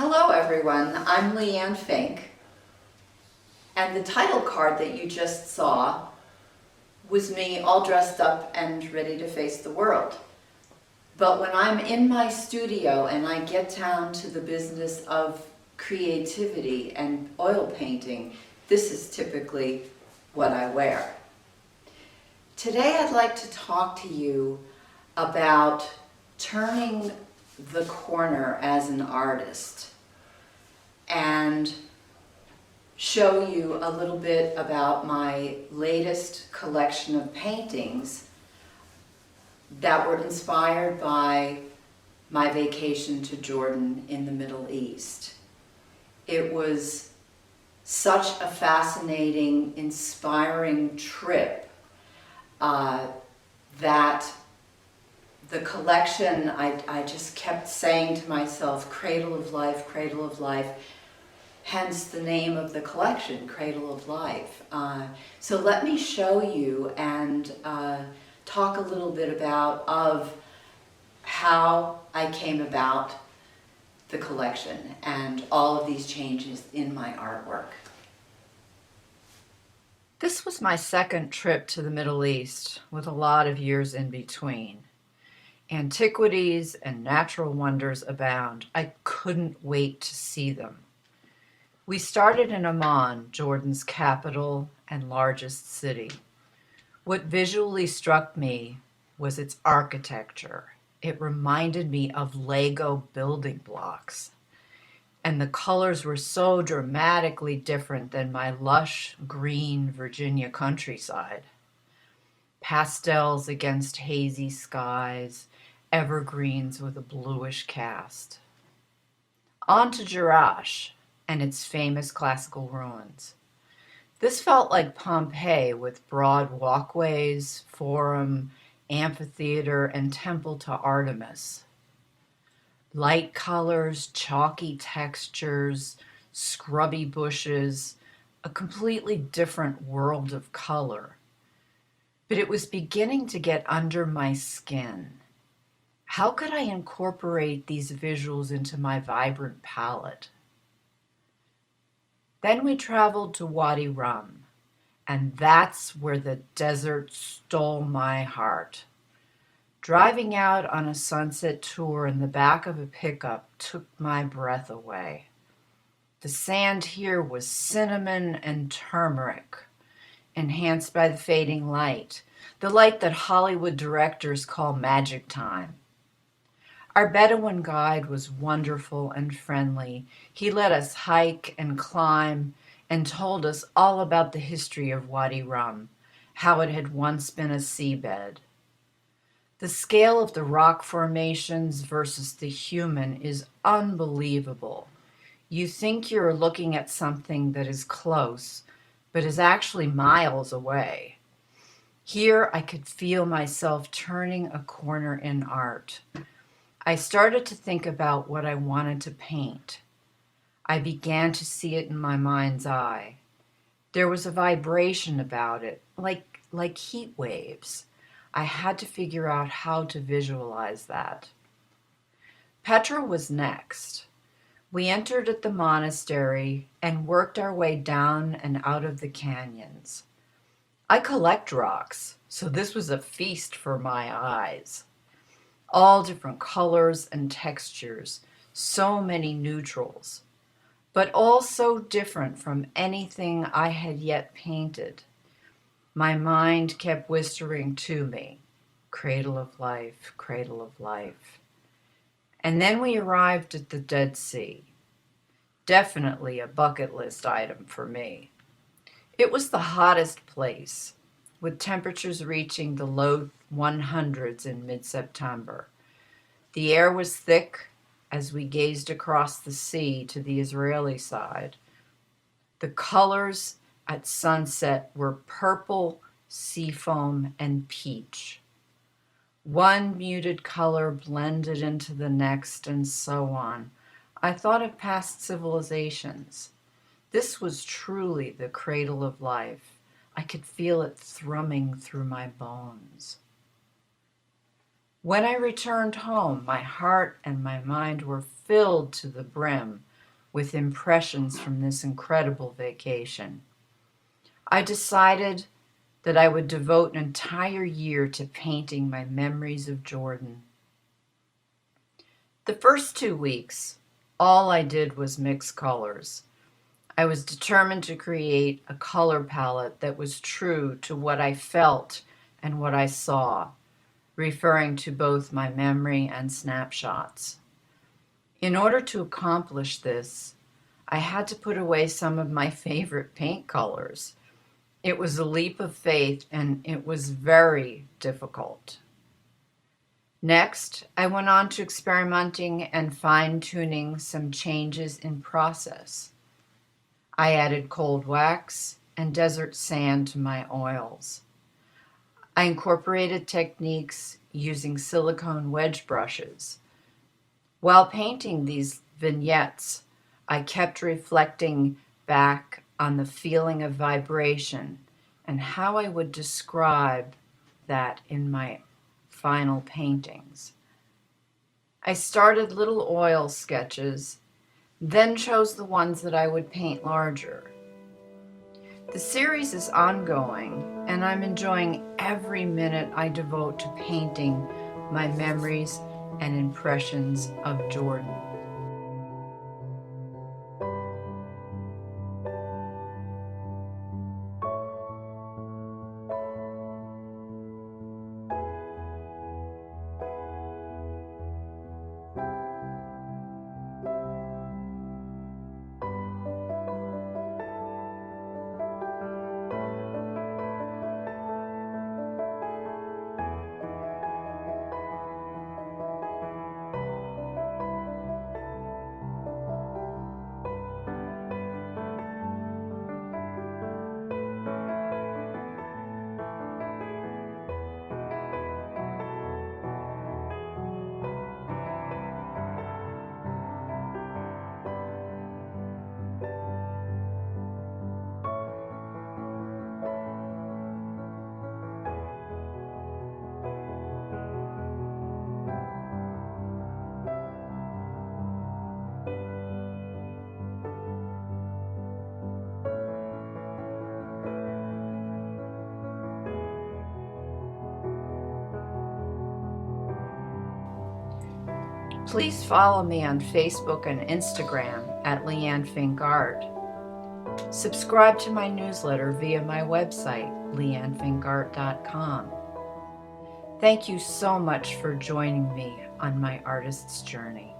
Hello everyone, I'm Leanne Fink, and the title card that you just saw was me all dressed up and ready to face the world. But when I'm in my studio and I get down to the business of creativity and oil painting, this is typically what I wear. Today I'd like to talk to you about turning the corner as an artist and show you a little bit about my latest collection of paintings that were inspired by my vacation to Jordan in the Middle East. It was such a fascinating, inspiring trip that the collection, I just kept saying to myself, Cradle of Life, Cradle of Life, hence the name of the collection, Cradle of Life. So let me show you and talk a little bit about how I came about the collection and all of these changes in my artwork. This was my second trip to the Middle East, with a lot of years in between. Antiquities and natural wonders abound. I couldn't wait to see them. We started in Amman, Jordan's capital and largest city. What visually struck me was its architecture. It reminded me of Lego building blocks. And the colors were so dramatically different than my lush green Virginia countryside. Pastels against hazy skies, evergreens with a bluish cast. On to Jerash and its famous classical ruins. This felt like Pompeii, with broad walkways, forum, amphitheater, and temple to Artemis. Light colors, chalky textures, scrubby bushes, a completely different world of color. But it was beginning to get under my skin. How could I incorporate these visuals into my vibrant palette? Then we traveled to Wadi Rum, and that's where the desert stole my heart. Driving out on a sunset tour in the back of a pickup took my breath away. The sand here was cinnamon and turmeric, enhanced by the fading light, the light that Hollywood directors call magic time. Our Bedouin guide was wonderful and friendly. He let us hike and climb and told us all about the history of Wadi Rum, how it had once been a seabed. The scale of the rock formations versus the human is unbelievable. You think you're looking at something that is close, but is actually miles away. Here I could feel myself turning a corner in art. I started to think about what I wanted to paint. I began to see it in my mind's eye. There was a vibration about it, like heat waves. I had to figure out how to visualize that. Petra was next. We entered at the monastery and worked our way down and out of the canyons. I collect rocks, so this was a feast for my eyes. All different colors and textures, so many neutrals, but all so different from anything I had yet painted. My mind kept whispering to me, Cradle of Life, Cradle of Life. And then we arrived at the Dead Sea. Definitely a bucket list item for me. It was the hottest place, with temperatures reaching the low 100s in mid-September. The air was thick as we gazed across the sea to the Israeli side. The colors at sunset were purple, seafoam, and peach. One muted color blended into the next, and so on. I thought of past civilizations. This was truly the cradle of life. I could feel it thrumming through my bones. When I returned home, my heart and my mind were filled to the brim with impressions from this incredible vacation. I decided that I would devote an entire year to painting my memories of Jordan. The first 2 weeks, all I did was mix colors. I was determined to create a color palette that was true to what I felt and what I saw, referring to both my memory and snapshots. In order to accomplish this, I had to put away some of my favorite paint colors. It was a leap of faith, and it was very difficult. Next, I went on to experimenting and fine-tuning some changes in process. I added cold wax and desert sand to my oils. I incorporated techniques using silicone wedge brushes. While painting these vignettes, I kept reflecting back on the feeling of vibration and how I would describe that in my final paintings. I started little oil sketches, then chose the ones that I would paint larger. The series is ongoing, and I'm enjoying every minute I devote to painting my memories and impressions of Jordan. Please follow me on Facebook and Instagram at Leanne Fink Art. Subscribe to my newsletter via my website, leannefinkart.com. Thank you so much for joining me on my artist's journey.